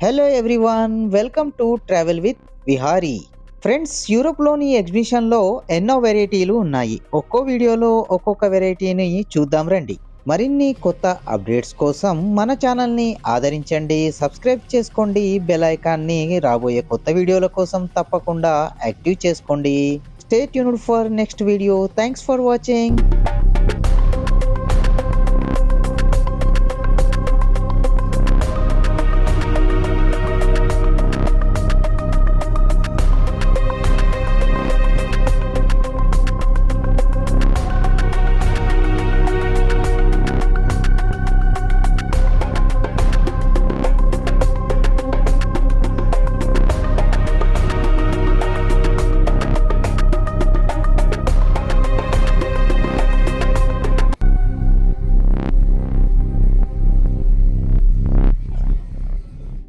Hello everyone, welcome to travel with Vihari. Friends, యూరోప్లోని ఎగ్జిబిషన్లో ఎన్నో వెరైటీలు ఉన్నాయి. ఒక్కో వీడియోలో ఒక్కొక్క వెరైటీని చూద్దాం రండి. మరిన్ని కొత్త అప్డేట్స్ కోసం మన ఛానల్ని ఆదరించండి, సబ్స్క్రైబ్ చేసుకోండి, బెల్ ఐకాన్ని రాబోయే కొత్త వీడియోల కోసం తప్పకుండా యాక్టివ్ చేసుకోండి. Stay tuned for next video. Thanks for watching.